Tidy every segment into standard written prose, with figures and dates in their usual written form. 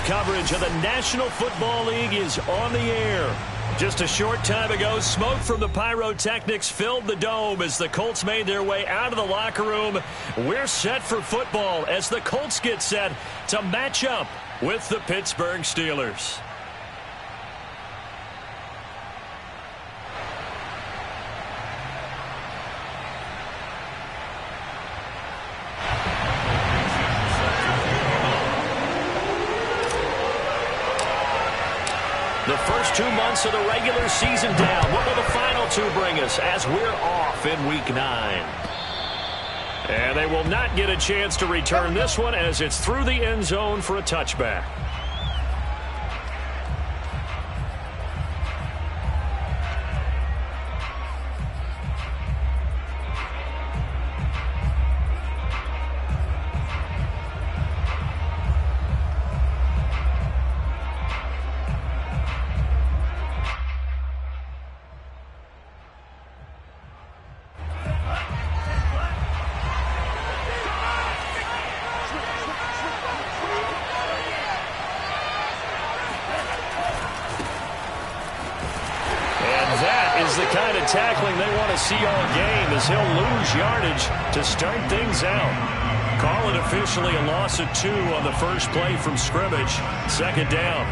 coverage of the National Football League is on the air. Just a short time ago, smoke from the pyrotechnics filled the dome as the Colts made their way out of the locker room. We're set for football as the Colts get set to match up with the Pittsburgh Steelers. The first 2 months of the regular season down. What will the final two bring us as we're off in Week 9? And they will not get a chance to return this one as it's through the end zone for a touchback. The kind of tackling they want to see all game as he'll lose yardage to start things out. Call it officially a loss of 2 on the first play from scrimmage. Second down.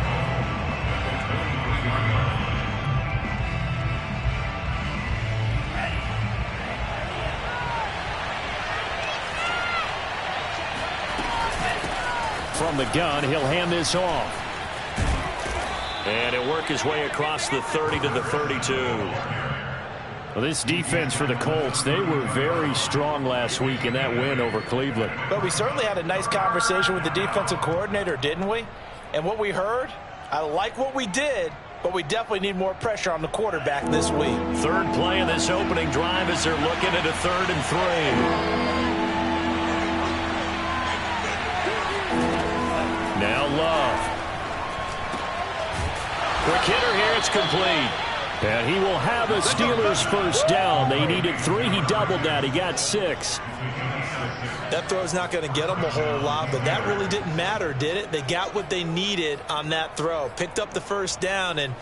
From the gun, he'll hand this off. And he'll work his way across the 30 to the 32. Well, this defense for the Colts, they were very strong last week in that win over Cleveland. But we certainly had a nice conversation with the defensive coordinator, didn't we? And what we heard, I like what we did, but we definitely need more pressure on the quarterback this week. Third play in this opening drive as they're looking at a 3rd and 3. Now Love. Quick hitter here, it's complete. And he will have a Steelers first down. They needed 3. He doubled that. He got 6. That throw's not going to get them a whole lot, but that really didn't matter, did it? They got what they needed on that throw. Picked up the first down, and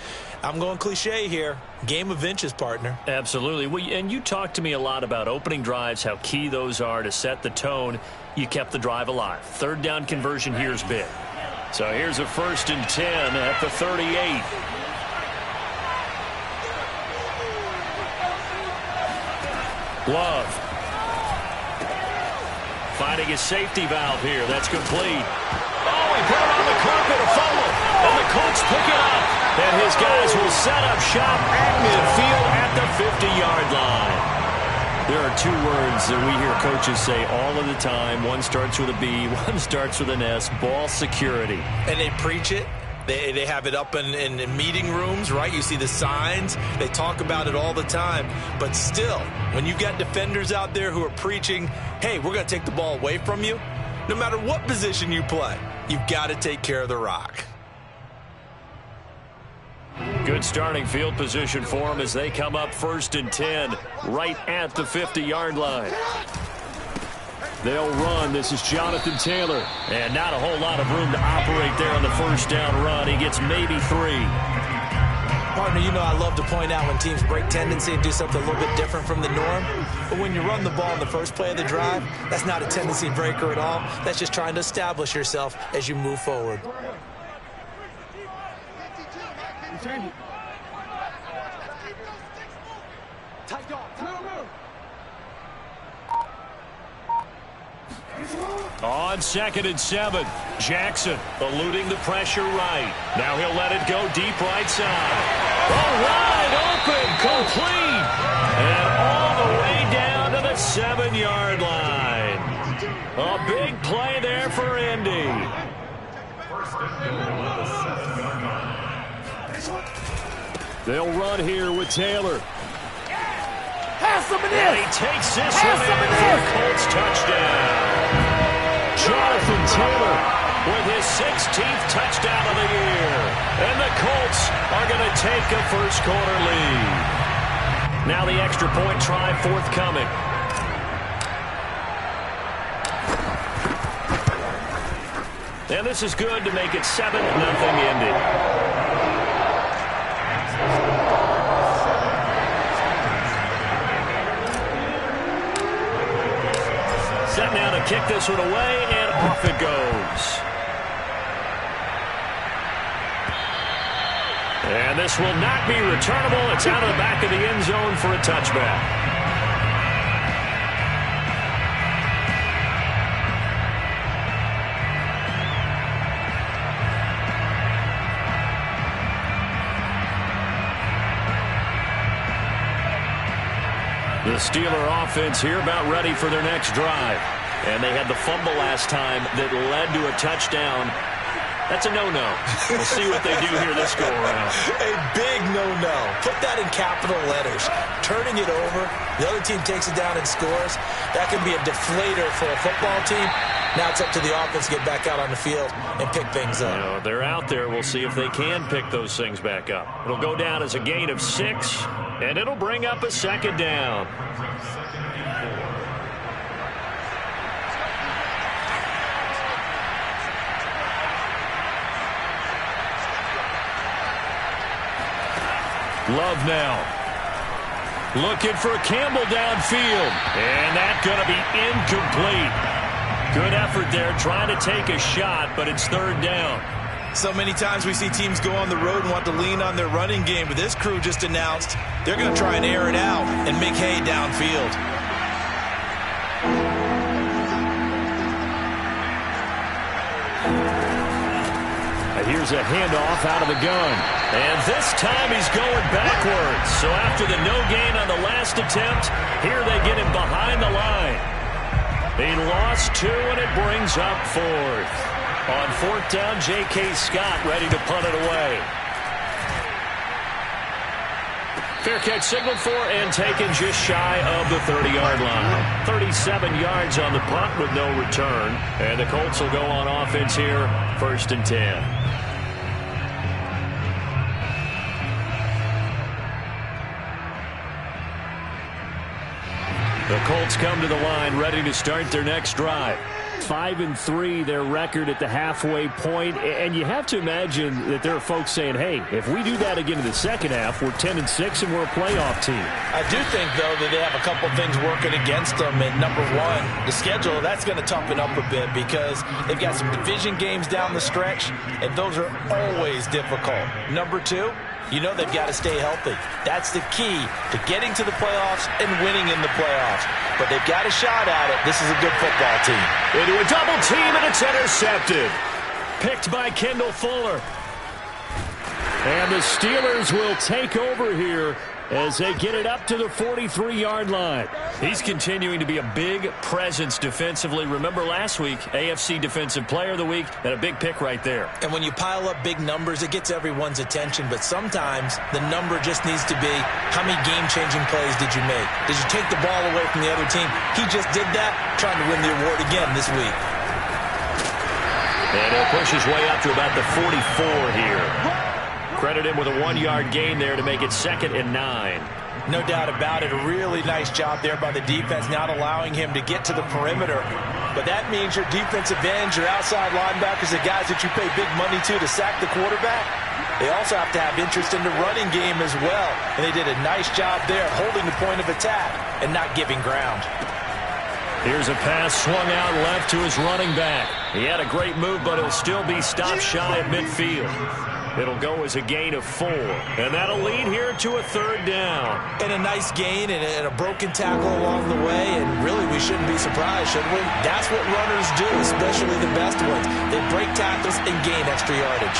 I'm going cliche here. Game of inches, partner. Absolutely. Well, and you talked to me a lot about opening drives, how key those are to set the tone. You kept the drive alive. 3rd down conversion here is big. So here's a 1st and 10 at the 38. Love. Finding his safety valve here. That's complete. Oh, he put it on the carpet, a fumble. And the Colts pick it up. And his guys will set up shop at midfield at the 50-yard line. There are 2 words that we hear coaches say all of the time. One starts with a B, one starts with an S, ball security. And they preach it. They have it up in meeting rooms, right? You see the signs. They talk about it all the time. But still, when you got defenders out there who are preaching, hey, we're going to take the ball away from you, no matter what position you play, you've got to take care of the rock. Good starting field position for them as they come up 1st and 10 right at the 50-yard line. They'll run. This is Jonathan Taylor. And not a whole lot of room to operate there on the first down run. He gets maybe 3. Partner, you know I love to point out when teams break tendency and do something a little bit different from the norm. But when you run the ball in the first play of the drive, that's not a tendency breaker at all. That's just trying to establish yourself as you move forward. On 2nd and 7, Jackson eluding the pressure right. Now he'll let it go deep right side. Oh, wide open, complete. And all the way down to the 7-yard line. A big play there for Indy. They'll run here with Taylor. And he takes this one in for a Colts touchdown. Jonathan Taylor with his 16th touchdown of the year. And the Colts are going to take a first-quarter lead. Now the extra point try forthcoming. And this is good to make it 7-0 Indy. Set now to kick this one away, and off it goes. And this will not be returnable. It's out of the back of the end zone for a touchback. The Steeler offense here about ready for their next drive. And they had the fumble last time that led to a touchdown. That's a no-no. We'll see what they do here this go-around. A big no-no. Put that in capital letters. Turning it over, the other team takes it down and scores. That can be a deflator for a football team. Now it's up to the offense to get back out on the field and pick things up. You know, they're out there. We'll see if they can pick those things back up. It'll go down as a gain of 6, and it'll bring up a second down. Love now. Looking for Campbell downfield. And that's going to be incomplete. Good effort there trying to take a shot, but it's third down. So many times we see teams go on the road and want to lean on their running game, but this crew just announced they're going to try and air it out and make hay downfield. Here's a handoff out of the gun. And this time he's going backwards. So after the no gain on the last attempt, here they get him behind the line. He lost 2, and it brings up 4th. On 4th down, J.K. Scott ready to punt it away. Fair catch signaled for and taken just shy of the 30-yard line. 37 yards on the punt with no return. And the Colts will go on offense here, 1st and 10. The Colts come to the line ready to start their next drive. 5-3 their record at the halfway point, and you have to imagine that there are folks saying, hey, if we do that again in the second half, we're 10-6 and we're a playoff team. I do think, though, that they have a couple things working against them. And number one, the schedule, that's going to toughen up a bit because they've got some division games down the stretch, and those are always difficult. Number two, you know they've got to stay healthy. That's the key to getting to the playoffs and winning in the playoffs. But they've got a shot at it. This is a good football team. Into a double team, and it's intercepted. Picked by Kendall Fuller. And the Steelers will take over here as they get it up to the 43-yard line. He's continuing to be a big presence defensively. Remember last week, AFC Defensive Player of the Week, and a big pick right there. And when you pile up big numbers, it gets everyone's attention. But sometimes the number just needs to be, how many game-changing plays did you make? Did you take the ball away from the other team? He just did that, trying to win the award again this week. And he'll push his way up to about the 44 here. Credit him with a 1-yard gain there to make it 2nd and 9. No doubt about it. A really nice job there by the defense, not allowing him to get to the perimeter. But that means your defensive ends, your outside linebackers, the guys that you pay big money to sack the quarterback, they also have to have interest in the running game as well. And they did a nice job there holding the point of attack and not giving ground. Here's a pass swung out left to his running back. He had a great move, but he'll still be stopped shy of midfield. It'll go as a gain of 4. And that'll lead here to a 3rd down. And a nice gain and a broken tackle along the way. And really, we shouldn't be surprised, should we? That's what runners do, especially the best ones. They break tackles and gain extra yardage.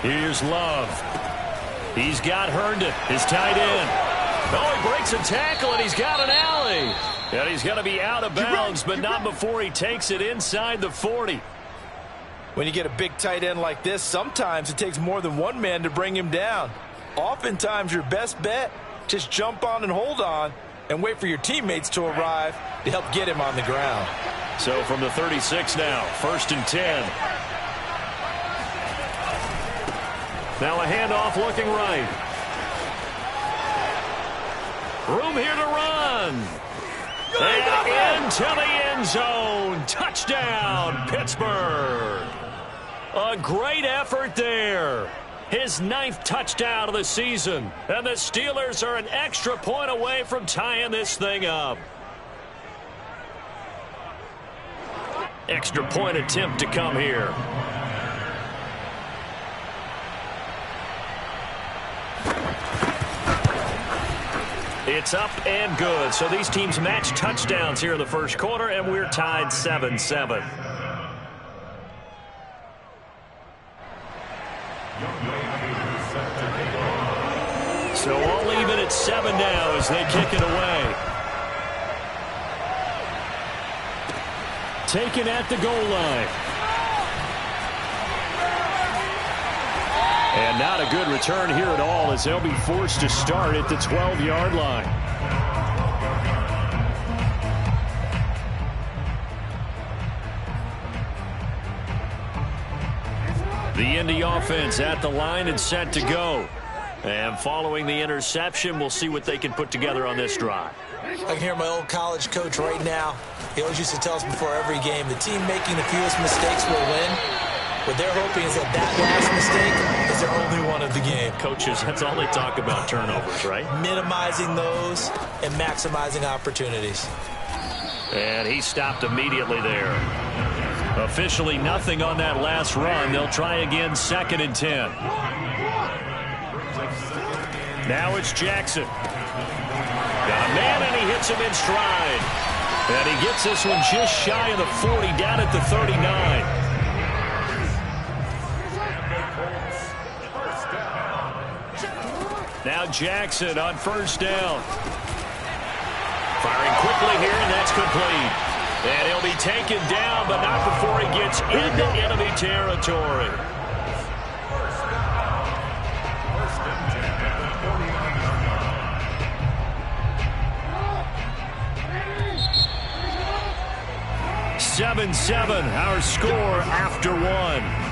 Here's Love. He's got Herndon, his tight end. Oh, he breaks a tackle, and he's got an alley. And he's going to be out of bounds, but not before he takes it inside the 40. When you get a big tight end like this, sometimes it takes more than one man to bring him down. Oftentimes, your best bet, just jump on and hold on and wait for your teammates to arrive to help get him on the ground. So from the 36 now, 1st and 10. Now a handoff looking right. Room here to run. And into the end zone. Touchdown, Pittsburgh. A great effort there. His 9th touchdown of the season. And the Steelers are an extra point away from tying this thing up. Extra point attempt to come here. It's up and good. So these teams match touchdowns here in the first quarter, and we're tied 7-7. So all even at 7 now as they kick it away. Taken at the goal line. And not a good return here at all as they'll be forced to start at the 12-yard line. The Indy offense at the line and set to go. And following the interception, we'll see what they can put together on this drive. I can hear my old college coach right now. He always used to tell us before every game, the team making the fewest mistakes will win. What they're hoping is that last mistake is their only one of the game. Coaches, that's all they talk about, turnovers, right? Minimizing those and maximizing opportunities. And he stopped immediately there. Officially nothing on that last run. They'll try again, 2nd and 10. Now it's Jackson. Got a man, and he hits him in stride. And he gets this one just shy of the 40, down at the 39. Now Jackson on 1st down. Firing quickly here, and that's complete. And he'll be taken down, but not before he gets into enemy territory. (7-7) our score after 1.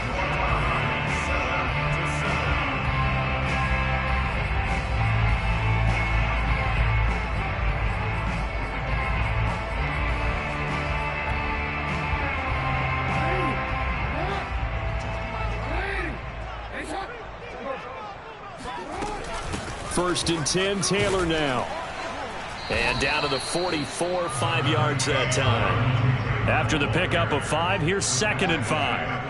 First and 10, Taylor now. And down to the 44, 5 yards that time. After the pickup of 5, here's 2nd and 5.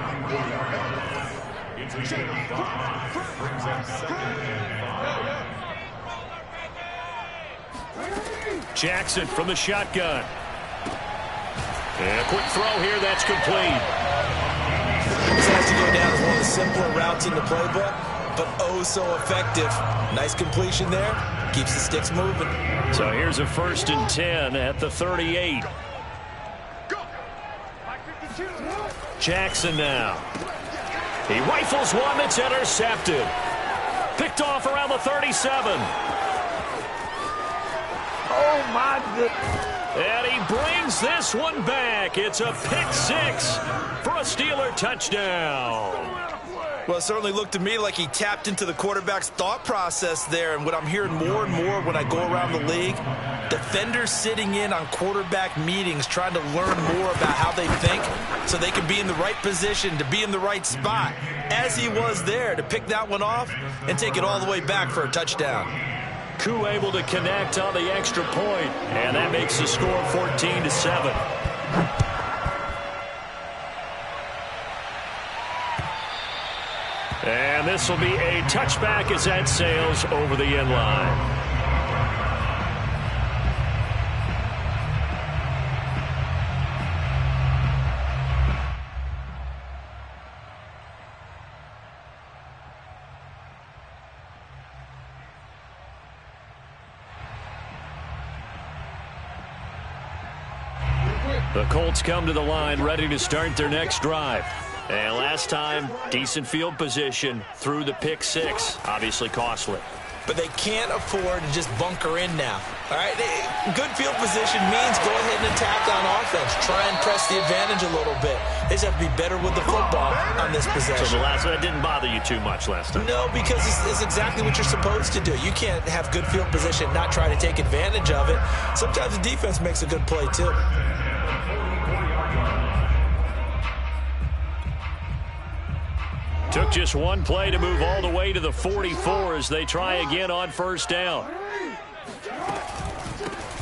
Jackson from the shotgun. And a quick throw here, that's complete. This has to go down as one of the simpler routes in the playbook, but oh so effective. Nice completion there. Keeps the sticks moving. So here's a 1st and 10 at the 38. Jackson now. He rifles one that's intercepted. Picked off around the 37. Oh, my goodness. And he brings this one back. It's a pick 6 for a Steeler touchdown. Well, it certainly looked to me like he tapped into the quarterback's thought process there. And what I'm hearing more and more when I go around the league, defenders sitting in on quarterback meetings trying to learn more about how they think so they can be in the right position to be in the right spot, as he was there to pick that one off and take it all the way back for a touchdown. Koo able to connect on the extra point, and that makes the score 14-7. And this will be a touchback as that sails over the end line. The Colts come to the line ready to start their next drive. And last time, decent field position through the pick 6. Obviously costly. but they can't afford to just bunker in now. All right, good field position means go ahead and attack on offense. Try and press the advantage a little bit. They just have to be better with the football on this possession. So that didn't bother you too much last time? No, because it's exactly what you're supposed to do. You can't have good field position, not try to take advantage of it. Sometimes the defense makes a good play, too. Took just one play to move all the way to the 44 as they try again on first down.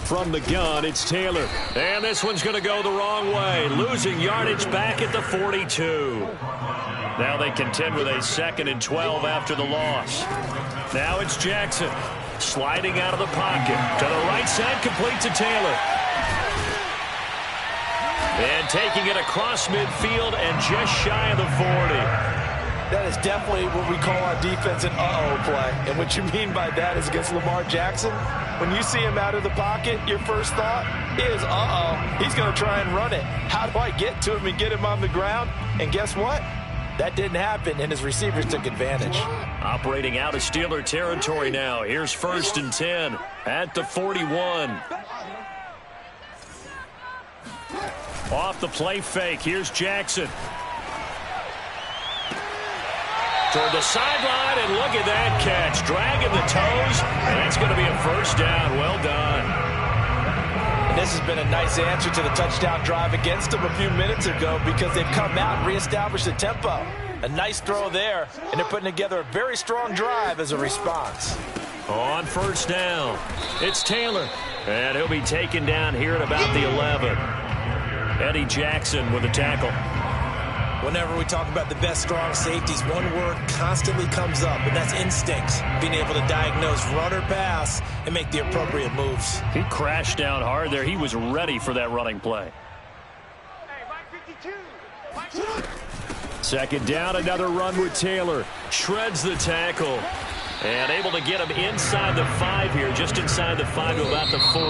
From the gun, it's Taylor. And this one's going to go the wrong way. Losing yardage back at the 42. Now they contend with a 2nd and 12 after the loss. Now it's Jackson. Sliding out of the pocket. To the right side, complete to Taylor. And taking it across midfield and just shy of the 40. That is definitely what we call our defense an uh-oh play. And what you mean by that is against Lamar Jackson, when you see him out of the pocket, your first thought is, uh-oh, he's going to try and run it. How do I get to him and get him on the ground? And guess what? That didn't happen, and his receivers took advantage. Operating out of Steeler territory now. Here's 1st and 10 at the 41. Off the play fake. Here's Jackson. Toward the sideline, and look at that catch. Dragging the toes, and that's going to be a first down. Well done. And this has been a nice answer to the touchdown drive against them a few minutes ago because they've come out and reestablished the tempo. A nice throw there, and they're putting together a very strong drive as a response. On first down, it's Taylor, and he'll be taken down here at about the 11. Eddie Jackson with a tackle. Whenever we talk about the best strong safeties, one word constantly comes up, and that's instincts. Being able to diagnose run or pass and make the appropriate moves. He crashed down hard there. He was ready for that running play. 2nd down, another run with Taylor. Shreds the tackle. And able to get him inside the 5 here, just inside the 5 to about the 4.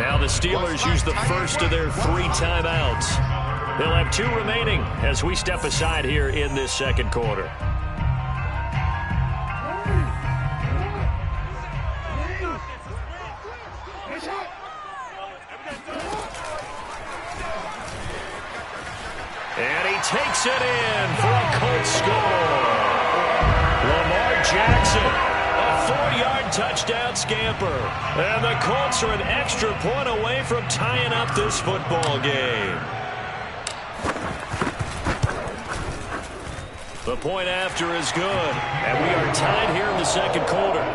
Now the Steelers use the first of their 3 timeouts. They'll have 2 remaining as we step aside here in this 2nd quarter. And he takes it in for a Colts score. Lamar Jackson, a 4-yard touchdown scamper. And the Colts are an extra point away from tying up this football game. The point after is good, and we are tied here in the 2nd quarter.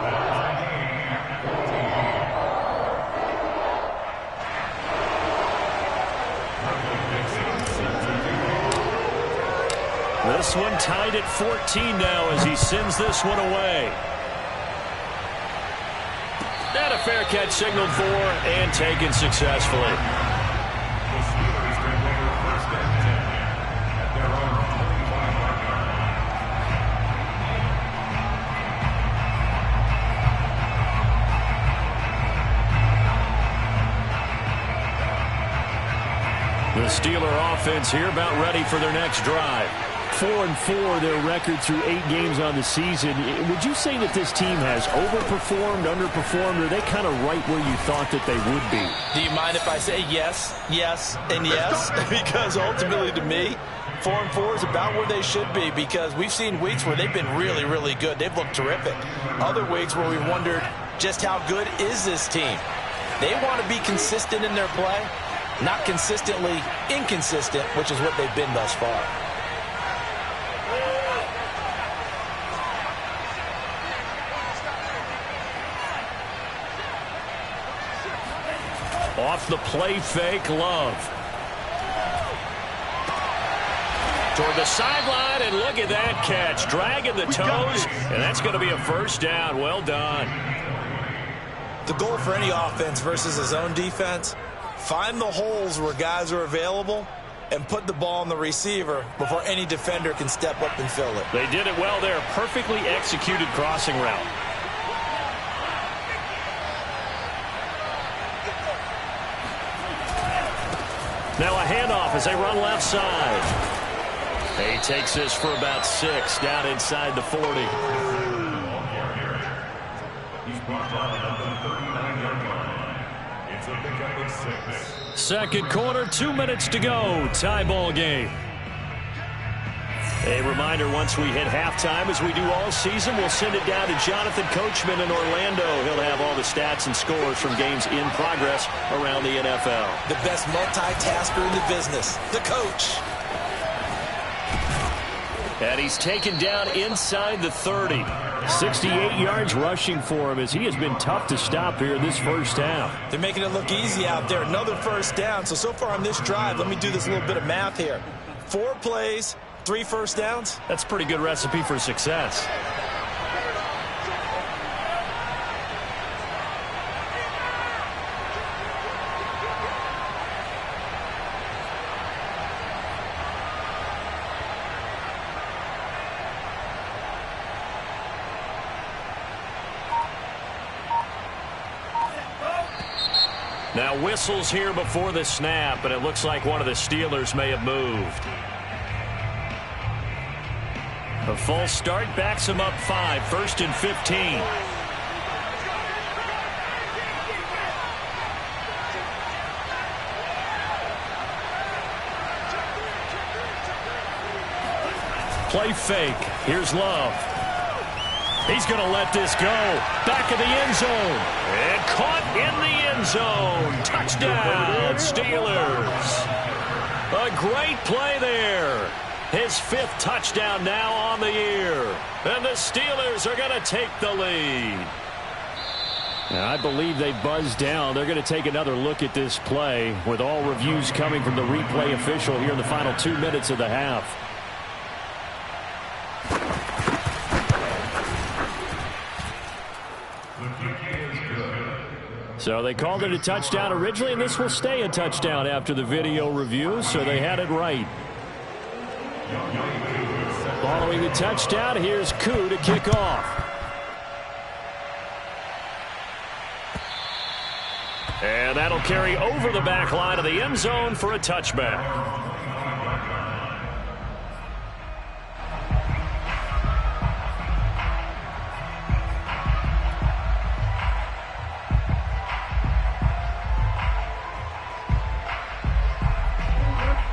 This one tied at 14 now as he sends this one away. And a fair catch signaled for and taken successfully. The Steeler offense here about ready for their next drive. 4-4, their record through 8 games on the season. Would you say that this team has overperformed, underperformed, or are they kind of right where you thought that they would be? Do you mind if I say yes, yes, and yes? Because ultimately to me, 4-4 is about where they should be because we've seen weeks where they've been really, really good. They've looked terrific. Other weeks where we wondered just how good is this team. They want to be consistent in their play. Not consistently inconsistent, which is what they've been thus far. Off the play fake, Love. Toward the sideline, and look at that catch. Dragging the toes, and that's going to be a first down. Well done. The goal for any offense versus his own defense, find the holes where guys are available and put the ball on the receiver before any defender can step up and fill it. They did it well there. Perfectly executed crossing route. Now a handoff as they run left side. He takes this for about 6 down inside the 40. Second quarter, 2 minutes to go. Tie ball game. A reminder, once we hit halftime, as we do all season, we'll send it down to Jonathan Coachman in Orlando. He'll have all the stats and scores from games in progress around the NFL. The best multitasker in the business, the coach. And he's taken down inside the 30. 68 yards rushing for him, as he has been tough to stop here this first half. They're making it look easy out there. Another first down. So far on this drive, let me do this little bit of math here. 4 plays, 3 first downs. That's a pretty good recipe for success. Now whistles here before the snap, and it looks like one of the Steelers may have moved. A false start backs him up 5, 1st and 15. Play fake. Here's Love. He's going to let this go. Back of the end zone. And caught in the end zone. Touchdown, Steelers. A great play there. His 5th touchdown now on the year. And the Steelers are going to take the lead. Now, I believe they buzzed down. They're going to take another look at this play, with all reviews coming from the replay official here in the final 2 minutes of the half. So they called it a touchdown originally, and this will stay a touchdown after the video review, so they had it right. Following the touchdown, here's Koo to kick off. And that'll carry over the back line of the end zone for a touchback.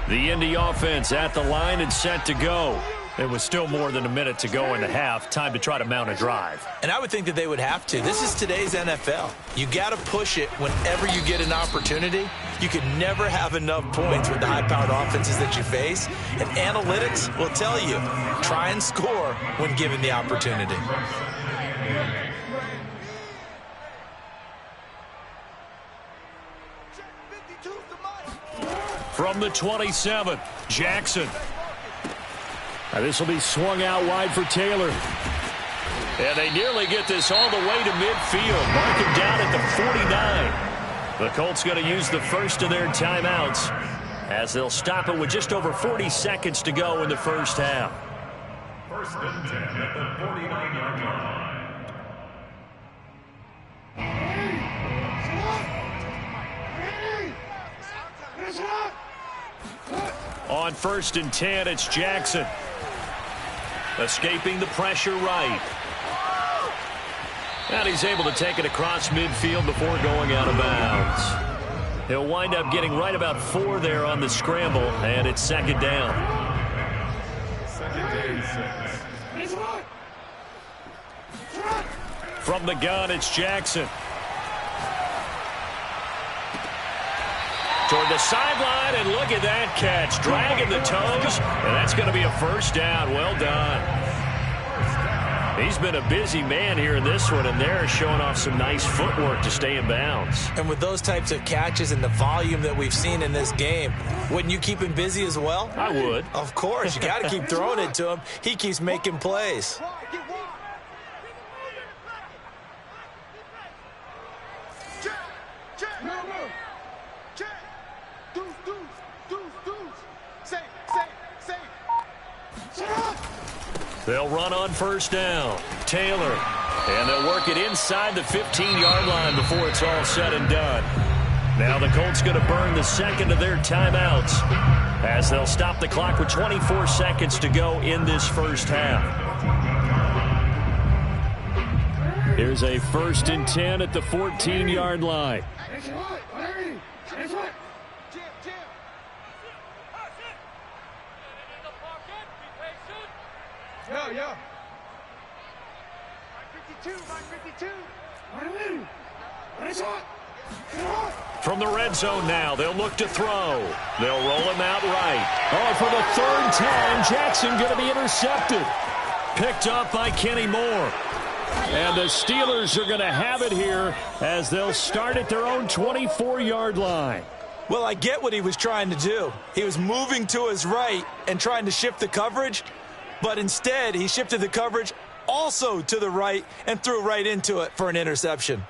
The Indy offense at the line and set to go. It was still more than a minute to go in the half. Time to try to mount a drive. And I would think that they would have to. This is today's NFL. You got to push it whenever you get an opportunity. You can never have enough points with the high-powered offenses that you face. And analytics will tell you, try and score when given the opportunity. From the 27, Jackson. Now this will be swung out wide for Taylor. And they nearly get this all the way to midfield. Mark him down at the 49. The Colts going to use the first of their timeouts as they'll stop it with just over 40 seconds to go in the first half. 1st and 10 at the 49-yard line. On 1st and 10, it's Jackson. Escaping the pressure right. And he's able to take it across midfield before going out of bounds. He'll wind up getting right about 4 there on the scramble, and it's 2nd down. From the gun, it's Jackson. Toward the sideline, and look at that catch. Dragging the toes, and that's going to be a first down. Well done. He's been a busy man here in this one, and they're showing off some nice footwork to stay in bounds. And with those types of catches and the volume that we've seen in this game, wouldn't you keep him busy as well? I would. Of course. You got to keep throwing it to him. He keeps making plays. They'll run on 1st down. Taylor. And they'll work it inside the 15-yard line before it's all said and done. Now the Colts going to burn the 2nd of their timeouts as they'll stop the clock with 24 seconds to go in this first half. Here's a 1st and 10 at the 14-yard line. Yeah. From the red zone now, they'll look to throw. They'll roll him out right. Oh, for the 3rd time, Jackson going to be intercepted. Picked up by Kenny Moore. And the Steelers are going to have it here as they'll start at their own 24-yard line. Well, I get what he was trying to do. He was moving to his right and trying to shift the coverage, but instead he shifted the coverage also to the right and threw right into it for an interception.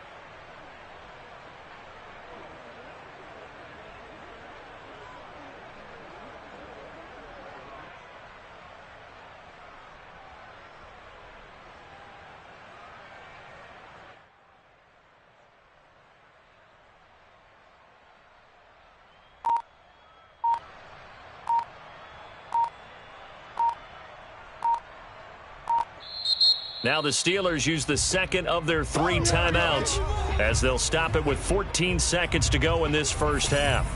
Now the Steelers use the 2nd of their 3 timeouts as they'll stop it with 14 seconds to go in this first half.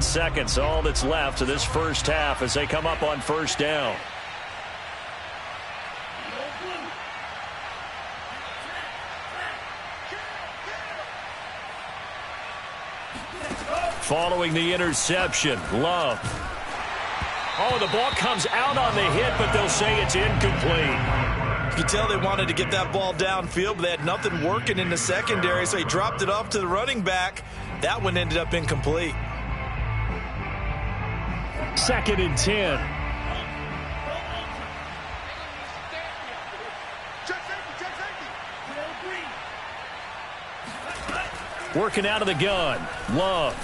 Seconds, all that's left of this first half as they come up on 1st down. Following the interception, Love. Oh, the ball comes out on the hit, but they'll say it's incomplete. You can tell they wanted to get that ball downfield, but they had nothing working in the secondary, so he dropped it off to the running back. That one ended up incomplete. 2nd and 10. Working out of the gun. Love.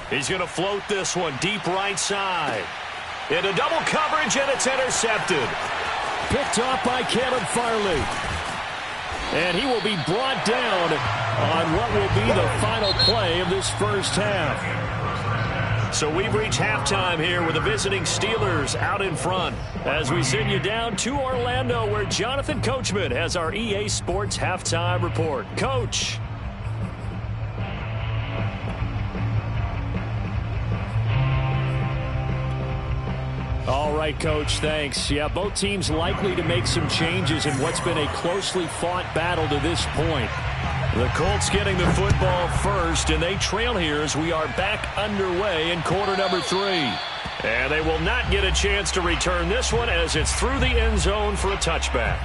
He's going to float this one deep right side. Into double coverage, and it's intercepted. Picked off by Caleb Farley. And he will be brought down on what will be the final play of this first half. So we've reached halftime here with the visiting Steelers out in front as we send you down to Orlando where Jonathan Coachman has our EA Sports Halftime Report. Coach. All right, Coach, thanks. Yeah, both teams likely to make some changes in what's been a closely fought battle to this point. The Colts getting the football first, and they trail here as we are back underway in quarter number 3. And they will not get a chance to return this one as it's through the end zone for a touchback.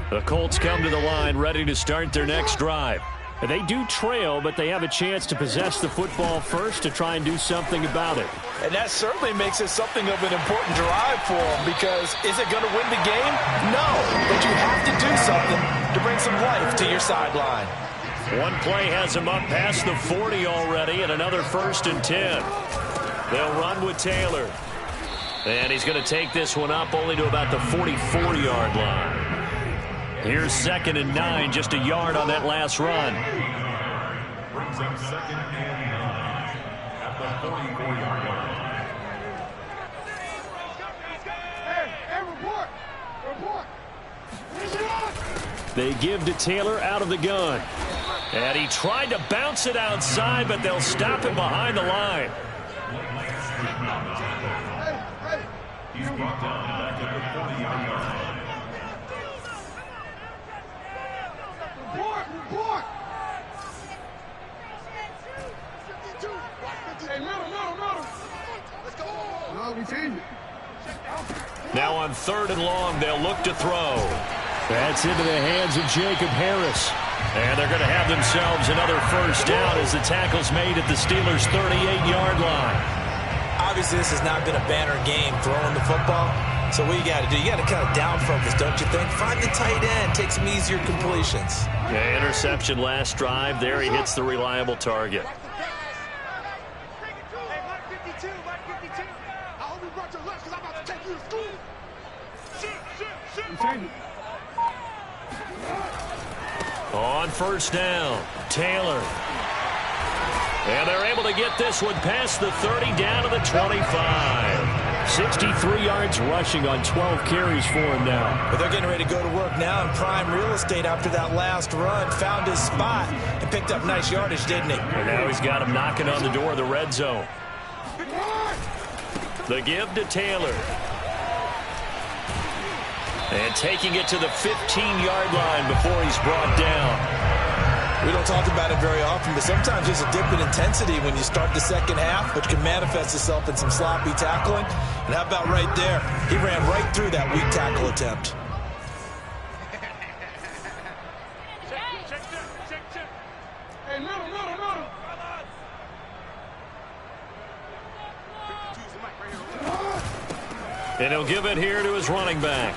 The Colts come to the line ready to start their next drive. They do trail, but they have a chance to possess the football first to try and do something about it. And that certainly makes it something of an important drive for them because is it going to win the game? No, but you have to do something to bring some life to your sideline. One play has him up past the 40 already and another 1st and 10. They'll run with Taylor. And he's going to take this one up only to about the 44-yard line. Here's 2nd and 9, just a yard on that last run. Brings up 2nd and 9 at the 44-yard line. They give to Taylor out of the gun. And he tried to bounce it outside, but they'll stop him behind the line. He's brought down back at the 40-yard line. Now on 3rd and long, they'll look to throw. That's into the hands of Jacob Harris. And they're going to have themselves another 1st down as the tackle's made at the Steelers' 38-yard line. Obviously, this has not been a banner game throwing the football, So what you got to do, you got to kind of down focus, don't you think? Find the tight end, take some easier completions. Yeah, interception last drive. There he hits the reliable target. On first down, Taylor. And they're able to get this one past the 30 down to the 25. 63 yards rushing on 12 carries for him now. But they're getting ready to go to work now in prime real estate after that last run. Found his spot and picked up nice yardage, didn't he? And now he's got him knocking on the door of the red zone. The give to Taylor. And taking it to the 15-yard line before he's brought down. We don't talk about it very often, but sometimes there's a dip in intensity when you start the second half, which can manifest itself in some sloppy tackling. And how about right there? He ran right through that weak tackle attempt. And he'll give it here to his running back.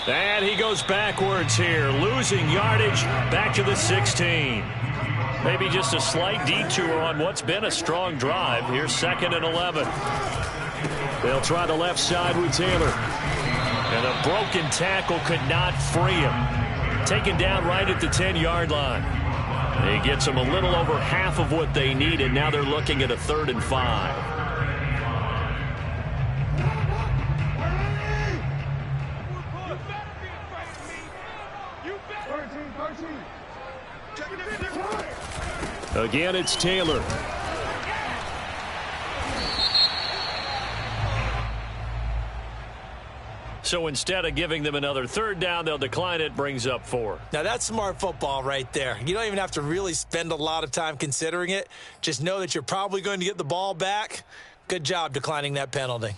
And he goes backwards here, losing yardage back to the 16. Maybe just a slight detour on what's been a strong drive. Here's 2nd and 11. They'll try the left side with Taylor. And a broken tackle could not free him. Taken down right at the 10-yard line. He gets them a little over half of what they needed. Now they're looking at a 3rd and 5. Again, it's Taylor. So instead of giving them another 3rd down, they'll decline it, brings up 4. Now, that's smart football right there. You don't even have to really spend a lot of time considering it. Just know that you're probably going to get the ball back. Good job declining that penalty.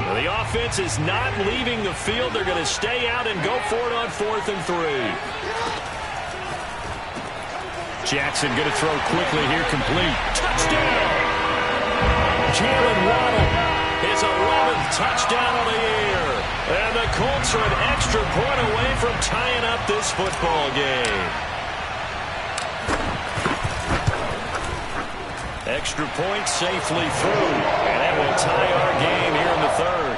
The offense is not leaving the field. They're going to stay out and go for it on 4th and 3. Jackson going to throw quickly here, complete. Touchdown! Jalen Waddle, his 11th touchdown of the year. And the Colts are an extra point away from tying up this football game. Extra point safely through. And that will tie our game here in the 3rd.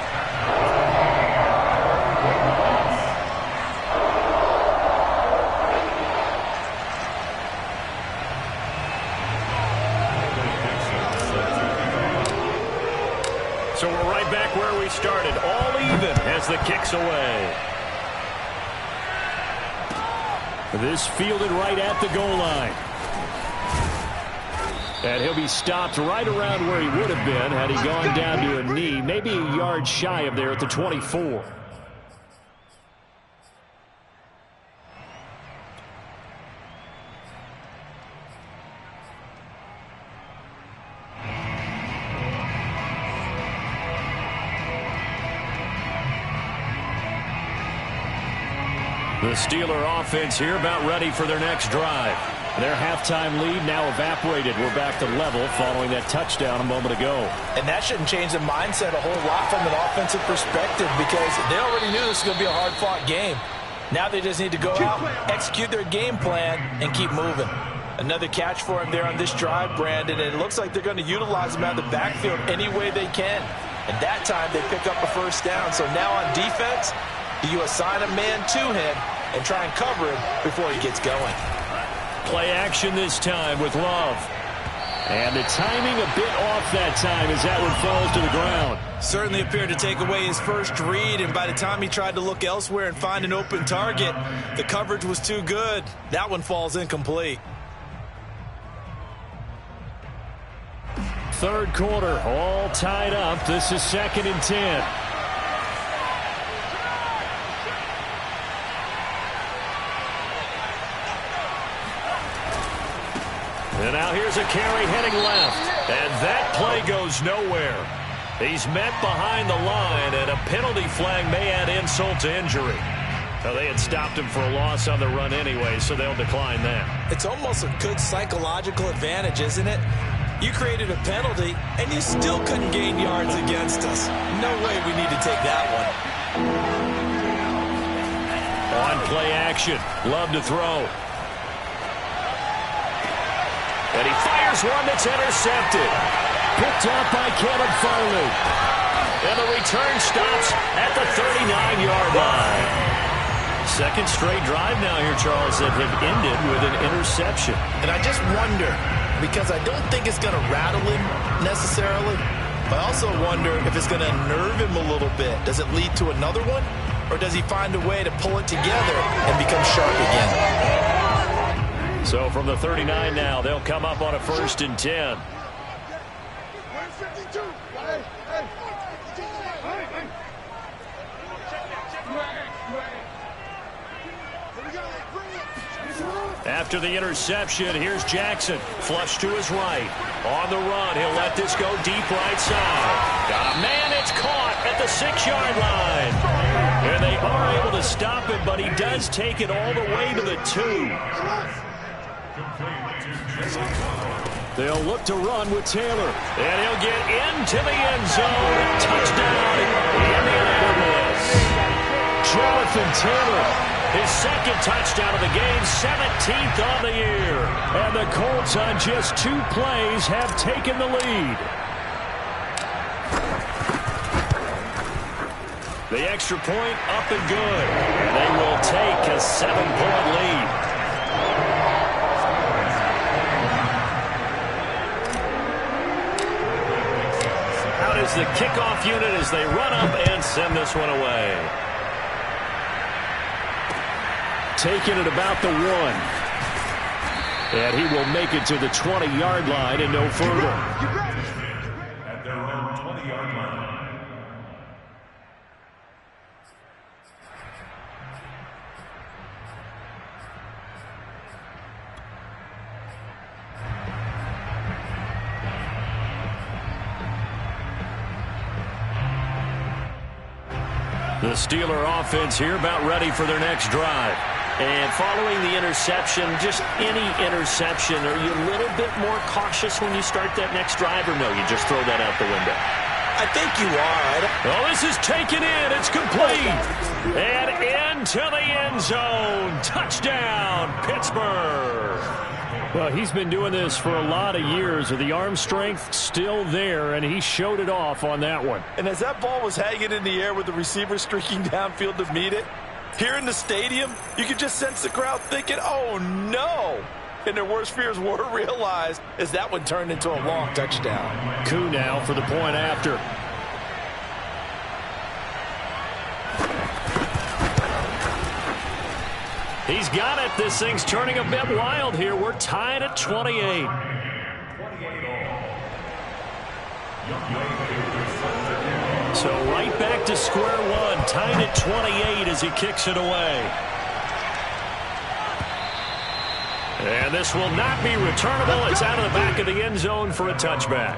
So we're right back where we started. All even as the kick's away. This fielded right at the goal line. And he'll be stopped right around where he would have been had he gone down to a knee, maybe a yard shy of there at the 24. The Steeler offense here about ready for their next drive. Their halftime lead now evaporated. We're back to level following that touchdown a moment ago. And that shouldn't change the mindset a whole lot from an offensive perspective because they already knew this was going to be a hard-fought game. Now they just need to go out, execute their game plan, and keep moving. Another catch for him there on this drive, Brandon, and it looks like they're going to utilize him out of the backfield any way they can. And that time they pick up a 1st down. So now on defense, do you assign a man to him and try and cover him before he gets going? Play action this time with Love. And the timing a bit off that time as that one falls to the ground. Certainly appeared to take away his first read, and by the time he tried to look elsewhere and find an open target, the coverage was too good. That one falls incomplete. 3rd quarter, all tied up. This is 2nd and 10. And now here's a carry heading left. And that play goes nowhere. He's met behind the line, and a penalty flag may add insult to injury. Now, they had stopped him for a loss on the run anyway, so they'll decline that. It's almost a good psychological advantage, isn't it? You created a penalty, and you still couldn't gain yards against us. No way we need to take that one. On play action. Love to throw. And he fires one that's intercepted. Picked up by Kevin Farley. And the return stops at the 39-yard line. Second straight drive now here, Charles, that have ended with an interception. And I just wonder, because I don't think it's going to rattle him necessarily, but I also wonder if it's going to nerve him a little bit. Does it lead to another one? Or does he find a way to pull it together and become sharp again? So from the 39 now, they'll come up on a 1st and 10. After the interception, here's Jackson. Flush to his right. On the run, he'll let this go deep right side. Got a man, it's caught at the 6-yard line. And they are able to stop him, but he does take it all the way to the 2. They'll look to run with Taylor. And he'll get into the end zone. Touchdown, Indianapolis. Jonathan Taylor. His second touchdown of the game, 17th on the year. And the Colts on just 2 plays have taken the lead. The extra point up and good. They will take a 7-point lead. Out is the kickoff unit as they run up and send this one away. Taking it about the 1. And he will make it to the 20-yard line and no further. At their own 20-yard line. The Steeler offense here about ready for their next drive. And following the interception, just any interception, are you a little bit more cautious when you start that next drive, or no, you just throw that out the window? I think you are. Oh, this is taken in. It's complete. And into the end zone. Touchdown, Pittsburgh. Well, he's been doing this for a lot of years. The arm strength still there, and he showed it off on that one. And as that ball was hanging in the air with the receiver streaking downfield to meet it, here in the stadium, you could just sense the crowd thinking, oh, no. And their worst fears were realized as that one turned into a long touchdown. Coup now for the point after. He's got it. This thing's turning a bit wild here. We're tied at 28. So right back to square one, tied at 28 as he kicks it away. And this will not be returnable. It's out of the back of the end zone for a touchback.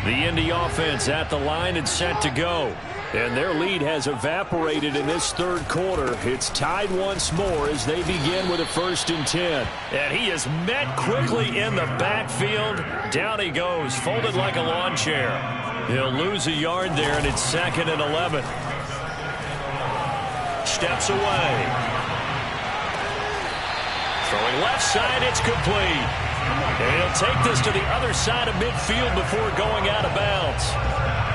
The Indy offense at the line and set to go. And their lead has evaporated in this third quarter. It's tied once more as they begin with a 1st and 10. And he is met quickly in the backfield. Down he goes, folded like a lawn chair. He'll lose a yard there, and it's 2nd and 11. Steps away. Throwing left side, it's complete. And he'll take this to the other side of midfield before going out of bounds.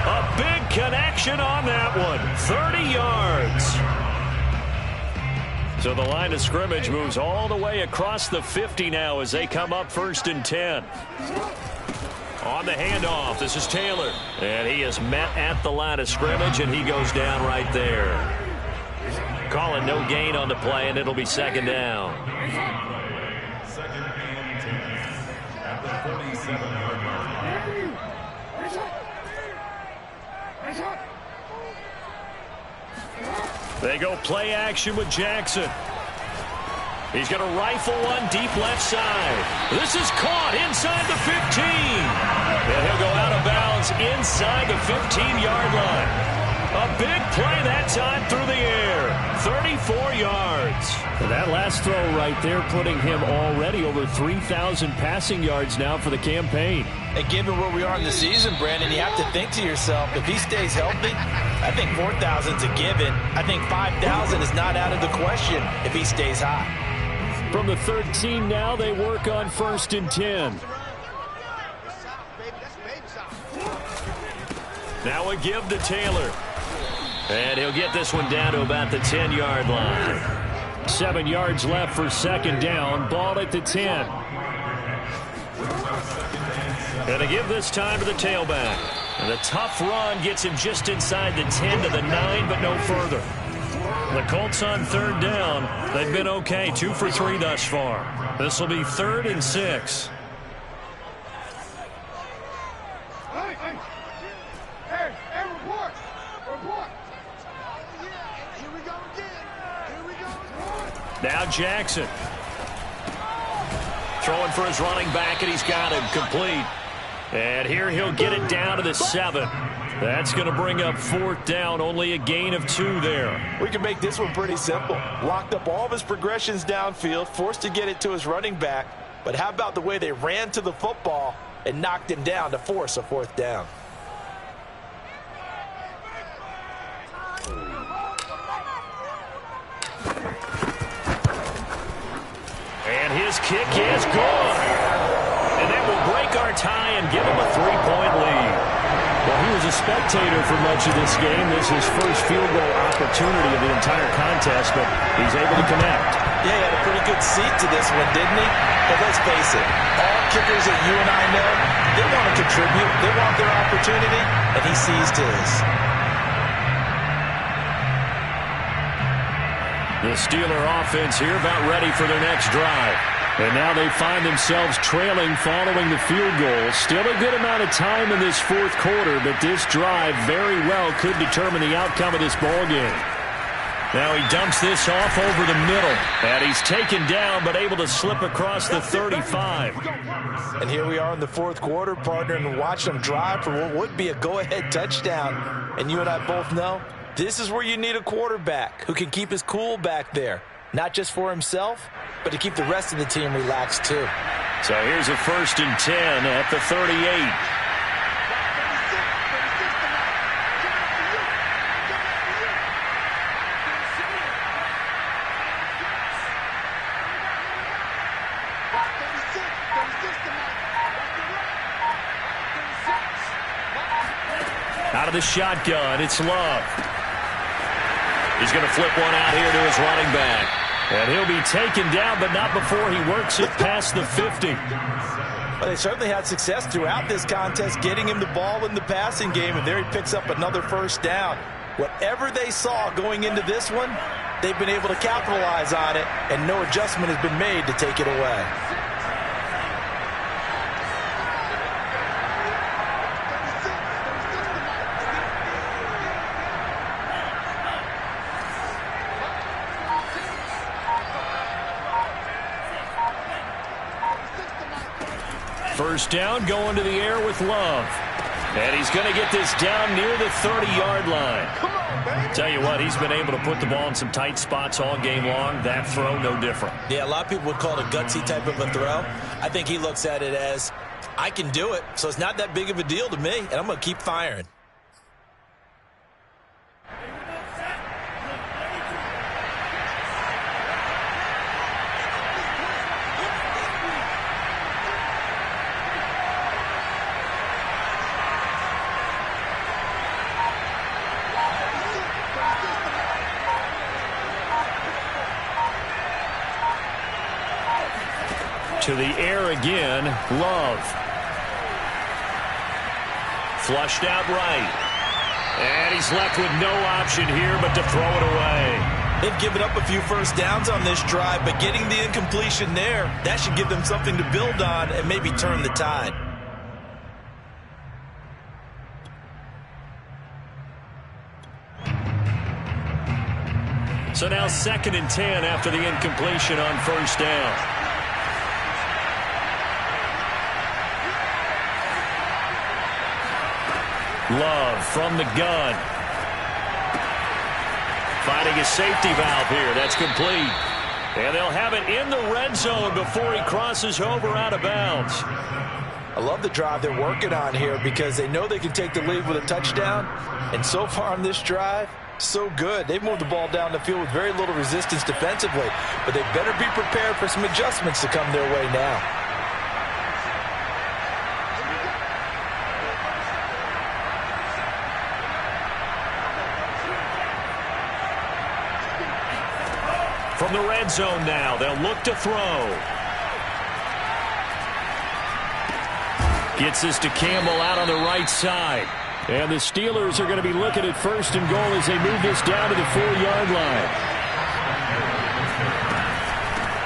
A big connection on that one. 30 yards. So the line of scrimmage moves all the way across the 50 now as they come up 1st and 10. On the handoff, this is Taylor. And he is met at the line of scrimmage, and he goes down right there. Calling no gain on the play, and it'll be 2nd down. 2nd and 10 at the 46. 7-yard line. They go play action with Jackson. He's going to rifle one deep left side. This is caught inside the 15. And he'll go out of bounds inside the 15-yard line. A big play that time through the air. 34 yards. And that last throw right there putting him already over 3,000 passing yards now for the campaign. And given where we are in the season, Brandon, you have to think to yourself, if he stays healthy, I think 4,000's a given. I think 5,000 is not out of the question if he stays hot. From the 13 now, they work on 1st and 10. Now a give to Taylor. And he'll get this one down to about the 10-yard line. 7 yards left for 2nd down. Ball at the 10. Going to give this time to the tailback. And the tough run gets him just inside the 10 to the 9, but no further. The Colts on 3rd down. They've been okay, 2 for 3 thus far. This will be 3rd and 6. Now Jackson. Throwing for his running back, and he's got him complete. And here he'll get it down to the 7. That's going to bring up 4th down, only a gain of 2 there. We can make this one pretty simple. Locked up all of his progressions downfield, forced to get it to his running back. But how about the way they ran to the football and knocked him down to force a 4th down? And his kick is good. And that will break our tie and give him a 3-point lead. Well, he was a spectator for much of this game. This is his first field goal opportunity of the entire contest, but he's able to connect. Yeah, he had a pretty good seat to this one, didn't he? But let's face it, all kickers that you and I know, they want to contribute. They want their opportunity, and he seized his. The Steeler offense here about ready for their next drive. And now they find themselves trailing following the field goal. Still a good amount of time in this 4th quarter, but this drive very well could determine the outcome of this ball game. Now he dumps this off over the middle. And he's taken down, but able to slip across the 35. And here we are in the 4th quarter, partner, and watch them drive for what would be a go-ahead touchdown. And you and I both know this is where you need a quarterback who can keep his cool back there. Not just for himself, but to keep the rest of the team relaxed too. So here's a 1st and 10 at the 38. Out of the shotgun, it's Love. He's going to flip one out here to his running back. And he'll be taken down, but not before he works it past the 50. Well, they certainly had success throughout this contest, getting him the ball in the passing game, and there he picks up another 1st down. Whatever they saw going into this one, they've been able to capitalize on it, and no adjustment has been made to take it away. First down, going to the air with Love. And he's going to get this down near the 30-yard line. Tell you what, he's been able to put the ball in some tight spots all game long. That throw, no different. Yeah, a lot of people would call it a gutsy type of a throw. I think he looks at it as, I can do it, so it's not that big of a deal to me, and I'm going to keep firing. To the air again, Love. Flushed out right. And he's left with no option here but to throw it away. They've given up a few 1st downs on this drive, but getting the incompletion there, that should give them something to build on and maybe turn the tide. So now 2nd and 10 after the incompletion on first down. Love from the gun. Finding a safety valve here. That's complete. And they'll have it in the red zone before he crosses over out of bounds. I love the drive they're working on here because they know they can take the lead with a touchdown. And so far on this drive, so good. They've moved the ball down the field with very little resistance defensively. But they better be prepared for some adjustments to come their way now. From the red zone now, they'll look to throw. Gets this to Campbell out on the right side. And the Steelers are going to be looking at 1st and goal as they move this down to the 4-yard line.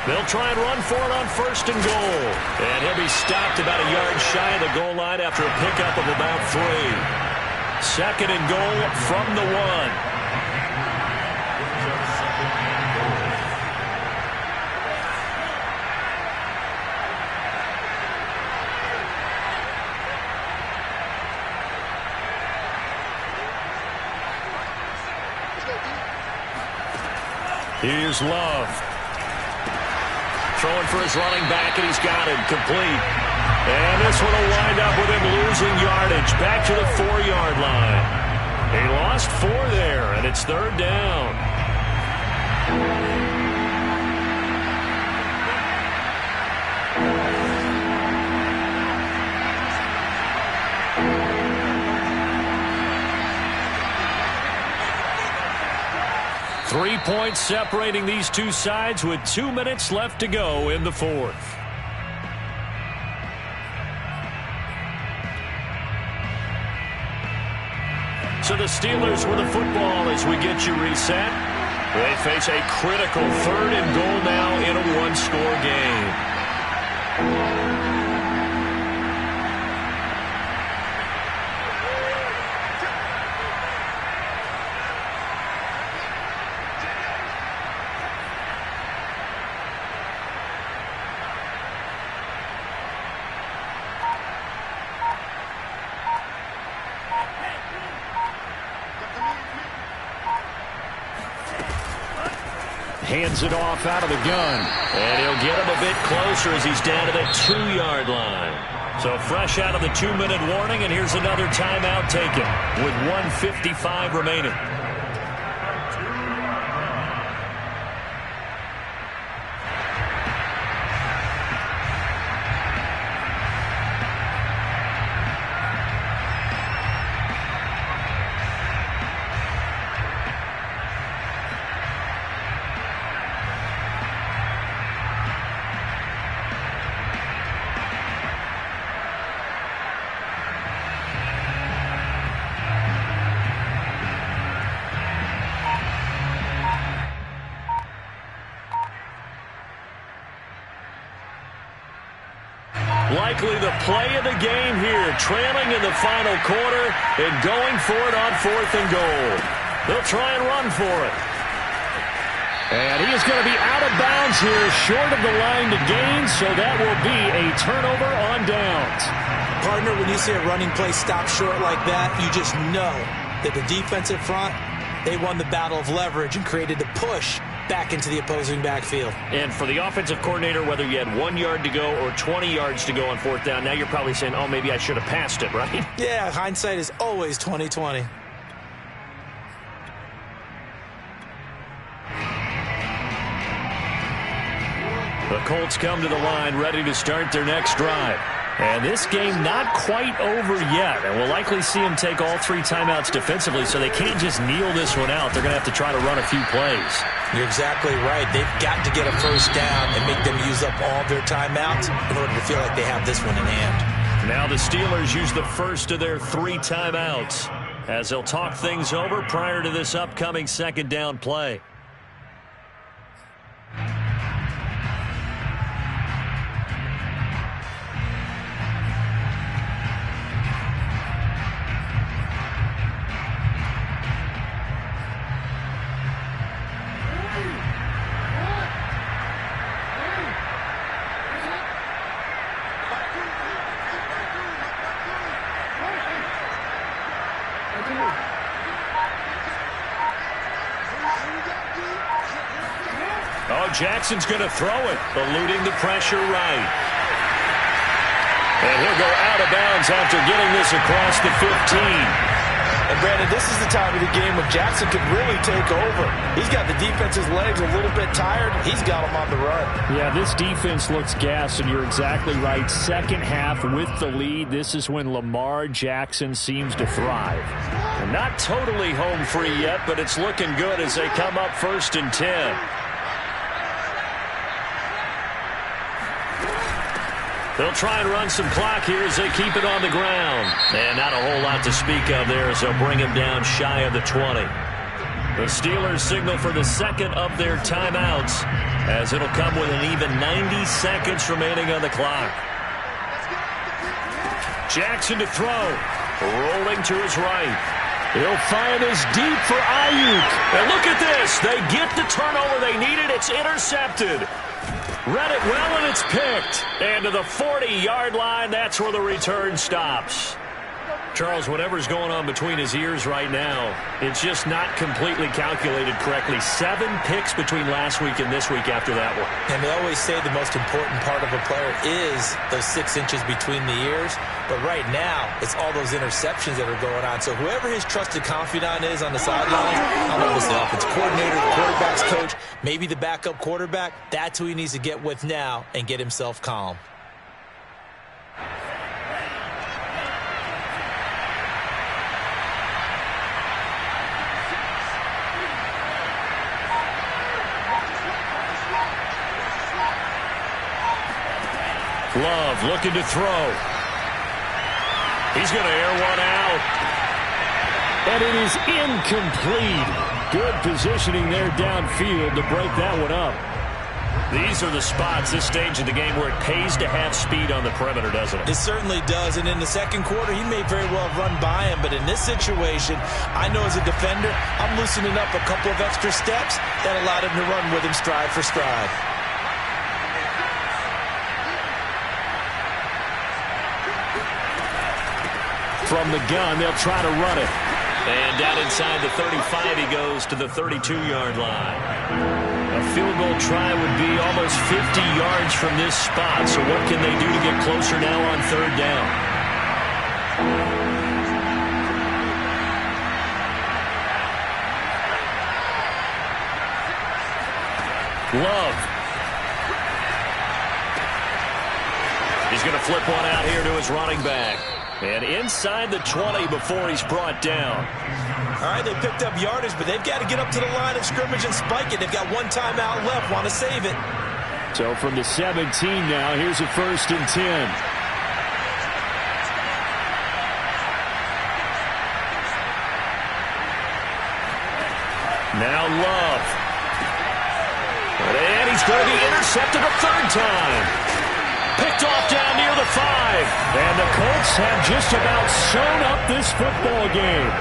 They'll try and run for it on 1st and goal. And he'll be stopped about a yard shy of the goal line after a pickup of about 3. 2nd and goal from the 1. Here's Love. Throwing for his running back, and he's got him complete. And this one will wind up with him losing yardage back to the 4-yard line. He lost 4 there, and it's 3rd down. 3 points separating these two sides with 2 minutes left to go in the 4th. So the Steelers with the football as we get you reset. They face a critical 3rd and goal now in a one-score game. 'Hands it off out of the gun. And he'll get him a bit closer as he's down to the 2-yard line. So fresh out of the 2-minute warning, and here's another timeout taken with 1:55 remaining. Likely the play of the game here, trailing in the final quarter and going for it on 4th and goal. They'll try and run for it. And he is going to be out of bounds here, short of the line to gain, so that will be a turnover on downs. Partner, when you see a running play stop short like that, you just know that the defensive front, they won the battle of leverage and created the push back into the opposing backfield. And for the offensive coordinator, whether you had 1 yard to go or 20 yards to go on 4th down, now you're probably saying, oh, maybe I should have passed it, right? Yeah, hindsight is always 20/20. The Colts come to the line ready to start their next drive. And this game not quite over yet. And we'll likely see them take all 3 timeouts defensively, so they can't just kneel this one out. They're going to have to try to run a few plays. You're exactly right. They've got to get a first down and make them use up all their timeouts in order to feel like they have this one in hand. Now the Steelers use the first of their 3 timeouts as they'll talk things over prior to this upcoming 2nd down play. Jackson's going to throw it, eluding the pressure right. And he'll go out of bounds after getting this across the 15. And, Brandon, this is the time of the game when Jackson could really take over. He's got the defense's legs a little bit tired. He's got them on the run. Yeah, this defense looks gassed, and you're exactly right. Second half with the lead, this is when Lamar Jackson seems to thrive. And not totally home free yet, but it's looking good as they come up 1st and 10. They'll try and run some clock here as they keep it on the ground. And not a whole lot to speak of there as they'll bring him down shy of the 20. The Steelers signal for the second of their timeouts as it'll come with an even 90 seconds remaining on the clock. Jackson to throw. Rolling to his right. He'll find his deep for Ayuk. And look at this. They get the turnover they needed. It's intercepted. Read it well, and it's picked. And to the 40-yard line, that's where the return stops. Charles, whatever's going on between his ears right now, it's just not completely calculated correctly. 7 picks between last week and this week after that one. And they always say the most important part of a player is those 6 inches between the ears. But right now, it's all those interceptions that are going on. So whoever his trusted confidant is on the sidelines, I don't know if it's the offensive coordinator, the quarterback's coach, maybe the backup quarterback, that's who he needs to get with now and get himself calm. Love looking to throw. He's going to air one out. And it is incomplete. Good positioning there downfield to break that one up. These are the spots, this stage of the game, where it pays to have speed on the perimeter, doesn't it? It certainly does, and in the second quarter, he may very well have run by him, but in this situation, I know as a defender, I'm loosening up a couple of extra steps that allowed him to run with him stride for stride. From the gun, they'll try to run it. And down inside the 35, he goes to the 32-yard line. A field goal try would be almost 50 yards from this spot. So what can they do to get closer now on 3rd down? Love. He's going to flip one out here to his running back. And inside the 20 before he's brought down. All right, they picked up yardage, but they've got to get up to the line of scrimmage and spike it. They've got one timeout left, want to save it. So from the 17 now, here's a 1st and 10. Now Love. And he's going to be intercepted a 3rd time. Picked off down near the 5. And the Colts have just about sewn up this football game.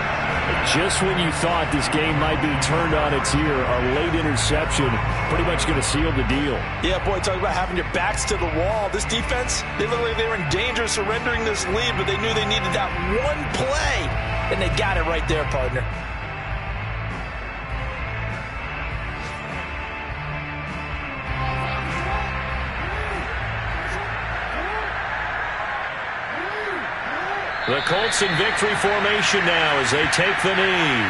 Just when you thought this game might be turned on its ear, a late interception pretty much going to seal the deal. Yeah, boy, talk about having your backs to the wall. This defense, they look like they were in danger of surrendering this lead, but they knew they needed that one play, and they got it right there, partner. The Colts in victory formation now as they take the knee.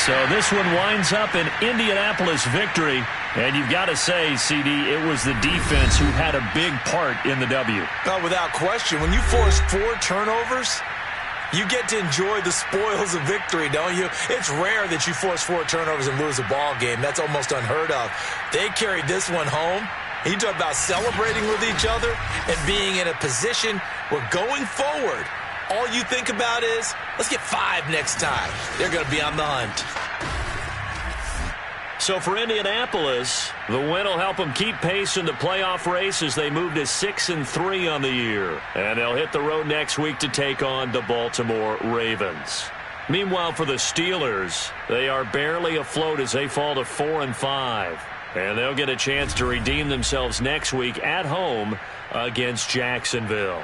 So this one winds up an Indianapolis victory. And you've got to say, CD, it was the defense who had a big part in the W. Oh, without question. When you force 4 turnovers, you get to enjoy the spoils of victory, don't you? It's rare that you force 4 turnovers and lose a ball game. That's almost unheard of. They carried this one home. You talk about celebrating with each other and being in a position where going forward, all you think about is, let's get 5 next time. They're going to be on the hunt. So for Indianapolis, the win will help them keep pace in the playoff race as they move to 6-3 on the year. And they'll hit the road next week to take on the Baltimore Ravens. Meanwhile, for the Steelers, they are barely afloat as they fall to 4-5. And they'll get a chance to redeem themselves next week at home against Jacksonville.